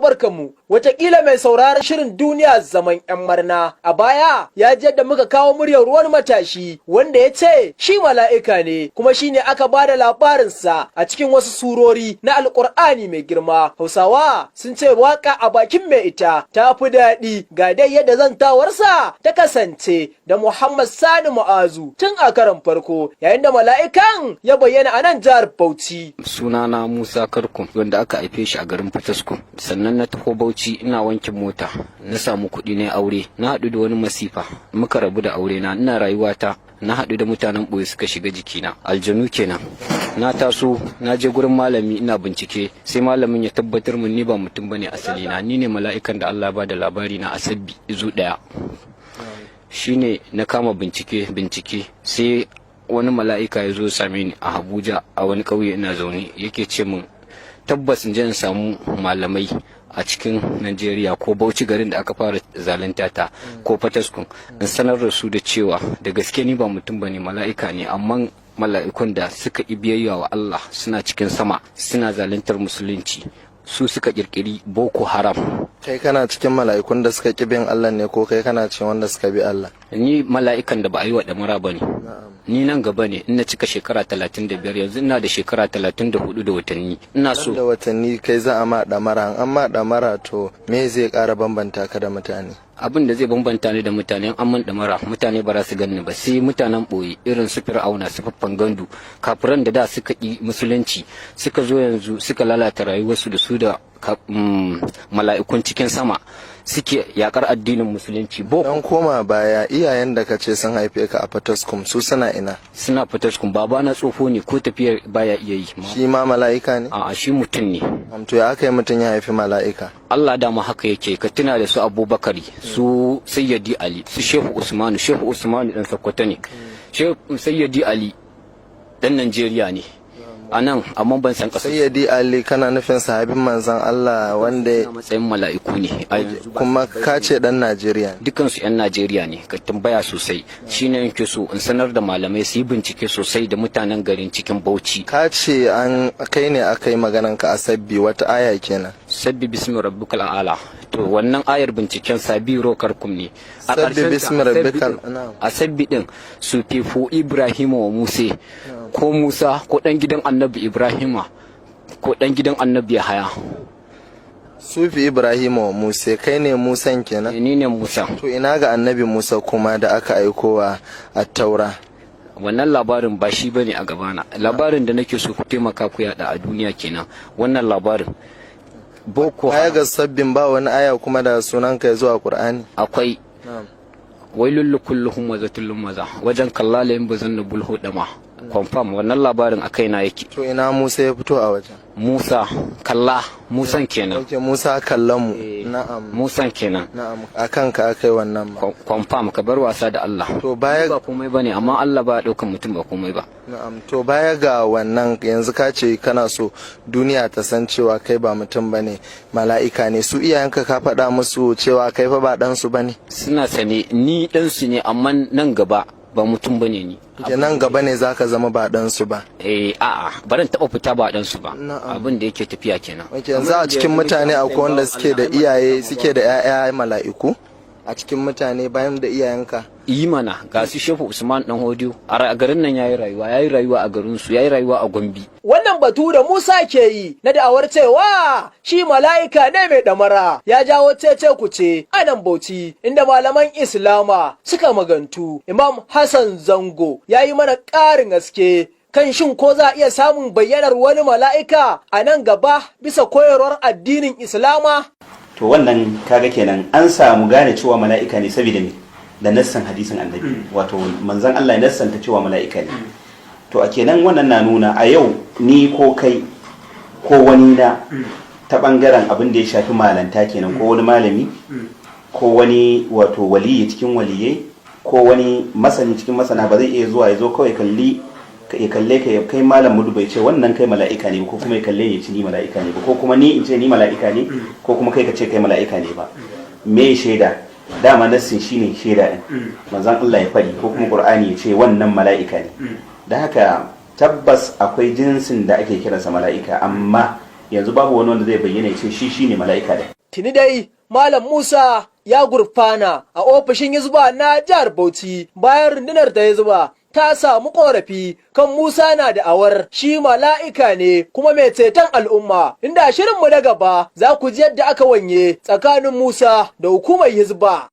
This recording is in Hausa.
barkanmu. Wataƙila mai sauraron shirin duniya zaman 'yan marna a baya ya ji yadda muka kawo muryar wani matashi wanda ya ce shi mala'ika ne kuma shi ne aka ba da labarinsa a cikin wasu surori na Alƙur'ani mai girma. Hausawa sun ce waƙa a bakin mai ita ta fi daɗi. Ga dai yadda zantawarsa ta kasance da Muhammad Sani Mu'azu tun a karon farko yayin da mala'ikan ya bayyana a nan jihar Bauchi. Sunana Musa Karkum wanda aka haife shi a garin Fataskum. Sannan na taho Bauchi ina wankin mota na samu kuɗi na aure na haɗu da wani masifa muka rabu da aure na ina rayuwata na haɗu da mutanen ɓoye suka shiga jikina aljanu kenan. Na taso na je gurin malami ina bincike sai malamin ya tabbatar mun ni ba mutum bane asali na ni ne mala'ikan da Allah ba da labari na asabbi izu ɗaya. Shine na kama bincike sai wani mala'ika ya zo same ni a Abuja a wani ƙauye ina zaune yake ce min tabbas in je in samu malamai a cikin Najeriya ko Bauchi garin da aka fara zalunta ta ko Fataskun in sanar da su da cewa da gaske ni ba mutum bane mala'ika ne amma mala'ikun da suka biyayya wa Allah suna cikin sama suna zaluntar musulunci su suka kirkiri Boko Haram. Kai kana cikin mala'ikun da suka ƙi bin Allah ne ko kai kana cikin wanda suka bi Allah? Ni mala'ikan da ba a yi wa ɗamara ba ne. Ni nan gaba ne ina cika shekara 35 yanzu ina da shekara 34 da watanni. Ina so. Da watanni kai za a ma ɗamara an ma ɗamara to me zai ƙara bambanta ka da mutane? Abin da zai bambanta ni da mutane an man ɗamara mutane ba za su gani ba sai mutanen ɓoye irin su Fir'auna su faffan gandu kafiran da suka ƙi musulunci suka zo yanzu suka lalata rayuwarsu da su da mala'ikun cikin sama suke yakar addinin musulunci. Dan koma baya iyayen da kace sun haife ka a Fataskum su suna ina? Suna Fataskum baba na tsofo ne ko tafiyar baya iya yi. Shi ma mala'ika ne? A'a shi mutum ne. To ya aka yi mutum ya haifi mala'ika? Allah dama haka yake ka tuna da su Abubakari su Sayyidi Ali su Shehu Usmanu dan Sokoto ne. Shehu Sayyidi Ali dan Najeriya ne. Anan amma ban san kasar. Sayyidi Ali kana nufin sahabin manzon Allah wanda matsayin mala'iku ne kuma ka ce dan Najeriya. Dukan su yan Najeriya ne ka tambaya sosai shine yake so in sanar da malamai su yi bincike sosai da mutanen garin cikin Bauchi. Ka ce an kai ne akai maganan ka a sabbi wata aya kenan. Sabbi bismi rabbikal a'la. To wannan ayar binciken Sabiro Karkum ne. A sabbi bismi rabbikal a sabbi din su fefo Ibrahim wa Musa ko Musa ko dan gidan Annabi Ibrahima ko dan gidan Annabi Yahaya. Sufi Ibrahim wa Musa kai ne Musan kenan? Ni ne Musa. To ina ga Annabi Musa kuma da aka aikowa a Taura? Wannan labarin ba shi bane a gabana. Labarin da nake so ku taimaka ku yada a duniya kenan. Wannan labarin Boko Haram. Ga sabbin ba wani aya kuma da sunan ka zuwa Qur'ani? Akwai. Wailul kulluhum wazatul maza wajen kallalayin bazan bulhu dama. Confirm wannan labarin a kaina yake. To ina Musa ya fito a wajen? Musa kalla Musan kenan. Okay, Musa kallon mu. Na'am. Musan kenan. Na'am. Akan ka akai wannan ba. Confirm ka bar wasa da Allah. To baya ba komai bane amma Allah ba daukan mutum ba komai ba. Na'am. To baya ga wannan yanzu ka ce kana so duniya ta san cewa kai ba mutum bane mala'ika ne su iyayenka ka faɗa musu cewa kai fa ba dan su bane? Suna sane ni dan su ne amma nan gaba ba mutum bane ni. Nan gaba ne zaka zama ba dan su ba? A'a baran taba fita ba dan su ba. Abin da yake tafiya kenan. Yanzu a cikin mutane akwai wanda suke da iyaye suke da ƴaƴa mala'iku a cikin mutane bayan da iyayenka? Yi mana ga su Shehu Usman dan Hodiyo a garin nan yayi rayuwa a garin su yayi rayuwa a Gombe. Wannan batu da Musa ke yi na da'awar cewa shi mala'ika ne mai ɗamara ya jawo cece kuce a nan Bauchi inda malaman Islama suka magantu. Imam Hassan Zango ya yi mana ƙarin haske kan shin ko za a iya samun bayyanar wani mala'ika a nan gaba bisa koyarwar addinin Islama? To wannan kaga kenan an samu gane cewa mala'ika ne saboda me da nassan hadisin annabi wato manzon Allah ya nassanta cewa mala'ika ne. To a kenan wannan na nuna a yau ni ko kai ko wani na ta bangaren abin da ya shafi malanta kenan ko wani malami ko wani wato waliyi cikin waliyai ko wani masani cikin masana ba zai iya zuwa ya zo kawai ya kalle ka ya kai malam mudu bai ce wannan kai mala'ika ne ko kuma ya kalle ya ci ni mala'ika ne ko kuma ni in ce ni mala'ika ne ko kuma kai ka ce kai mala'ika ne ba. Me shaida dama nassin shine shaida din manzon Allah ya fadi ko kuma Qur'ani ya ce wannan mala'ika ne. Da haka tabbas akwai jinsin da ake kiransa mala'ika amma yanzu babu wani wanda zai bayyana ya ce shi shine mala'ika da. Tuni dai Malam Musa ya gurfana a ofishin Hizba na jihar Bauchi bayan rundunar ta Hizba ta samu korafi kan Musa na da awar shi mala'ika ne kuma mai ceton al'umma, inda shirinmu na gaba za ku ji yadda aka wanye tsakanin Musa da hukumar Hizba.